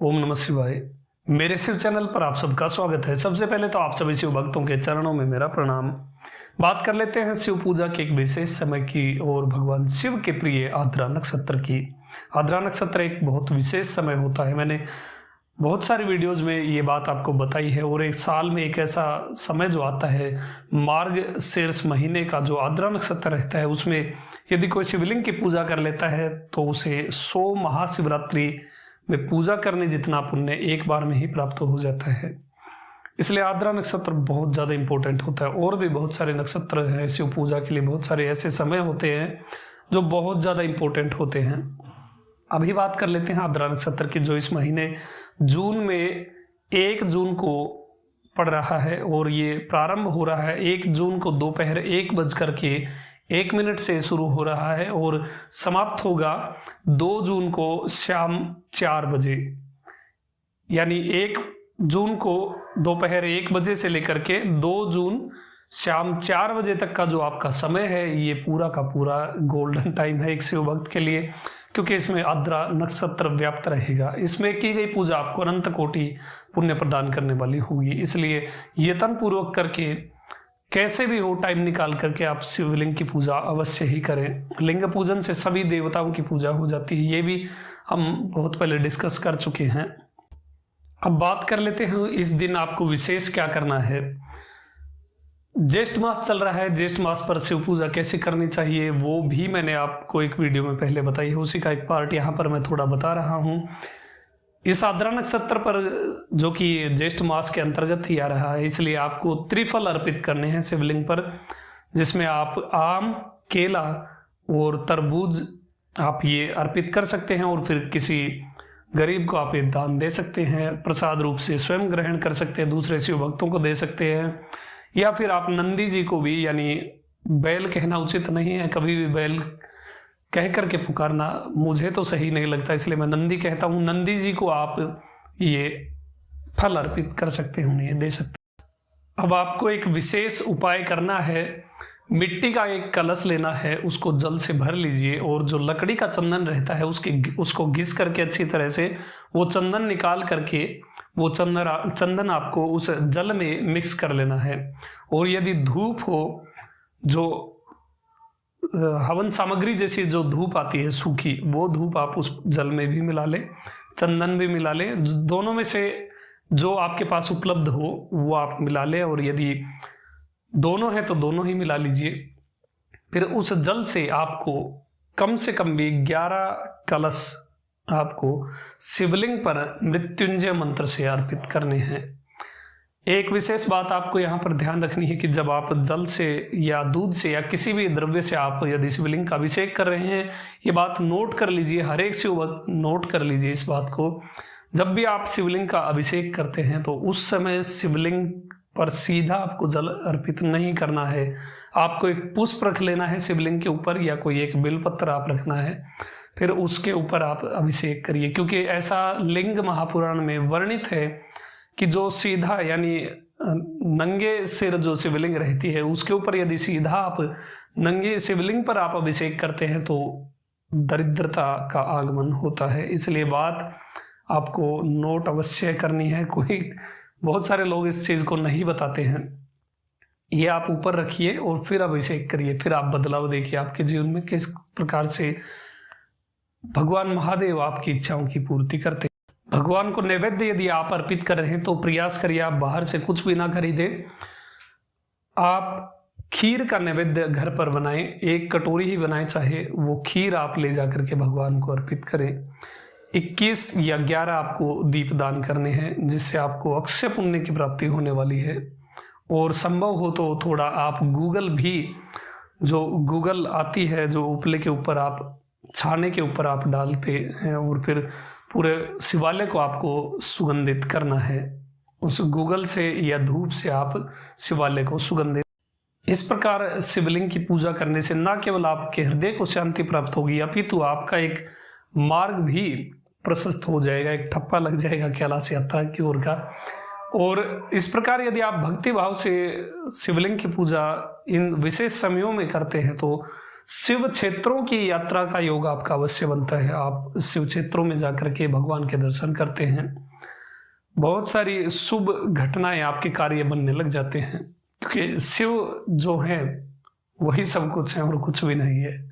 ओम नमः शिवाय। मेरे शिव चैनल पर आप सबका स्वागत है। सबसे पहले तो आप सभी शिव भक्तों के चरणों में मेरा प्रणाम। बात कर लेते हैं शिव पूजा के एक विशेष समय की और भगवान शिव के प्रिय आद्रा नक्षत्र की। आद्रा नक्षत्र एक बहुत विशेष समय होता है। मैंने बहुत सारी वीडियोज में ये बात आपको बताई है। और एक साल में एक ऐसा समय जो आता है, मार्गशीर्ष महीने का जो आद्रा नक्षत्र रहता है, उसमें यदि कोई शिवलिंग की पूजा कर लेता है तो उसे 100 महाशिवरात्रि में पूजा करने जितना पुण्य एक बार में ही प्राप्त हो जाता है। इसलिए आद्रा नक्षत्र बहुत ज़्यादा इंपॉर्टेंट होता है। और भी बहुत सारे नक्षत्र हैं शिव पूजा के लिए, बहुत सारे ऐसे समय होते हैं जो बहुत ज़्यादा इंपॉर्टेंट होते हैं। अभी बात कर लेते हैं आद्रा नक्षत्र की, जो इस महीने जून में 1 जून को पड़ रहा है और ये प्रारंभ हो रहा है 1 जून को दोपहर 1:01 से शुरू हो रहा है और समाप्त होगा 2 जून को शाम 4 बजे। यानी 1 जून को दोपहर 1 बजे से लेकर के 2 जून शाम 4 बजे तक का जो आपका समय है, ये पूरा का पूरा गोल्डन टाइम है एक शिव भक्त के लिए, क्योंकि इसमें आद्रा नक्षत्र व्याप्त रहेगा। इसमें की गई पूजा आपको अनंत कोटि पुण्य प्रदान करने वाली होगी। इसलिए यत्न पूर्वक करके कैसे भी हो टाइम निकाल करके आप शिवलिंग की पूजा अवश्य ही करें। लिंग पूजन से सभी देवताओं की पूजा हो जाती है, ये भी हम बहुत पहले डिस्कस कर चुके हैं। अब बात कर लेते हैं इस दिन आपको विशेष क्या करना है। ज्येष्ठ मास चल रहा है, ज्येष्ठ मास पर शिव पूजा कैसे करनी चाहिए वो भी मैंने आपको एक वीडियो में पहले बताई है। उसी का एक पार्ट यहाँ पर मैं थोड़ा बता रहा हूँ। इस आद्रा नक्षत्र पर, जो कि ज्येष्ठ मास के अंतर्गत ही आ रहा है, इसलिए आपको त्रिफल अर्पित करने हैं शिवलिंग पर, जिसमें आप आम, केला और तरबूज आप ये अर्पित कर सकते हैं। और फिर किसी गरीब को आप ये दान दे सकते हैं, प्रसाद रूप से स्वयं ग्रहण कर सकते हैं, दूसरे शिव भक्तों को दे सकते हैं। या फिर आप नंदी जी को भी, यानी बैल कहना उचित नहीं है, कभी भी बैल कह करके पुकारना मुझे तो सही नहीं लगता, इसलिए मैं नंदी कहता हूँ। नंदी जी को आप ये फल अर्पित कर सकते हैं, उन्हें दे सकते हैं। अब आपको एक विशेष उपाय करना है। मिट्टी का एक कलश लेना है, उसको जल से भर लीजिए और जो लकड़ी का चंदन रहता है उसको घिस करके अच्छी तरह से वो चंदन निकाल करके वो चंदन आपको उस जल में मिक्स कर लेना है। और यदि धूप हो, जो हवन सामग्री जैसी जो धूप आती है सूखी, वो धूप आप उस जल में भी मिला लें, चंदन भी मिला लें। दोनों में से जो आपके पास उपलब्ध हो वो आप मिला लें। और यदि दोनों है तो दोनों ही मिला लीजिए। फिर उस जल से आपको कम से कम भी 11 कलश आपको शिवलिंग पर मृत्युंजय मंत्र से अर्पित करने हैं। एक विशेष बात आपको यहाँ पर ध्यान रखनी है कि जब आप जल से या दूध से या किसी भी द्रव्य से आप यदि शिवलिंग का अभिषेक कर रहे हैं, ये बात नोट कर लीजिए, हर एक शिव भक्त नोट कर लीजिए इस बात को। जब भी आप शिवलिंग का अभिषेक करते हैं तो उस समय शिवलिंग पर सीधा आपको जल अर्पित नहीं करना है। आपको एक पुष्प रख लेना है शिवलिंग के ऊपर, या कोई एक बेलपत्र आप रखना है, फिर उसके ऊपर आप अभिषेक करिए। क्योंकि ऐसा लिंग महापुराण में वर्णित है कि जो सीधा, यानी नंगे सिर जो शिवलिंग रहती है, उसके ऊपर यदि सीधा आप नंगे शिवलिंग पर आप अभिषेक करते हैं तो दरिद्रता का आगमन होता है। इसलिए बात आपको नोट अवश्य करनी है। बहुत सारे लोग इस चीज को नहीं बताते हैं। ये आप ऊपर रखिए और फिर अभिषेक करिए, फिर आप बदलाव देखिए आपके जीवन में किस प्रकार से भगवान महादेव आपकी इच्छाओं की पूर्ति करते हैं। भगवान को नैवेद्य यदि आप अर्पित कर रहे हैं तो प्रयास करिए आप बाहर से कुछ भी ना खरीदें। आप खीर का नैवेद्य घर पर बनाएं, 1 कटोरी ही बनाएं, चाहे वो खीर आप ले जाकर के भगवान को अर्पित करें। 21 या 11 आपको दीप दान करने हैं, जिससे आपको अक्षय पुण्य की प्राप्ति होने वाली है। और संभव हो तो थोड़ा आप गूगल भी, जो गूगल आती है, जो उपले के ऊपर आप, छाने के ऊपर आप डालते हैं, और फिर पूरे शिवालय को आपको सुगंधित करना है। उस गूगल से या धूप से आप शिवालय को सुगंधित। इस प्रकार शिवलिंग की पूजा करने से न केवल आपके हृदय को शांति प्राप्त होगी, अपितु आपका एक मार्ग भी प्रशस्त हो जाएगा, एक ठप्पा लग जाएगा कैलाश यात्रा की ओर का। और इस प्रकार यदि आप भक्ति भाव से शिवलिंग की पूजा इन विशेष समयों में करते हैं तो शिव क्षेत्रों की यात्रा का योग आपका अवश्य बनता है। आप शिव क्षेत्रों में जाकर के भगवान के दर्शन करते हैं, बहुत सारी शुभ घटनाएं आपके कार्य बनने लग जाते हैं, क्योंकि शिव जो है वही सब कुछ है और कुछ भी नहीं है।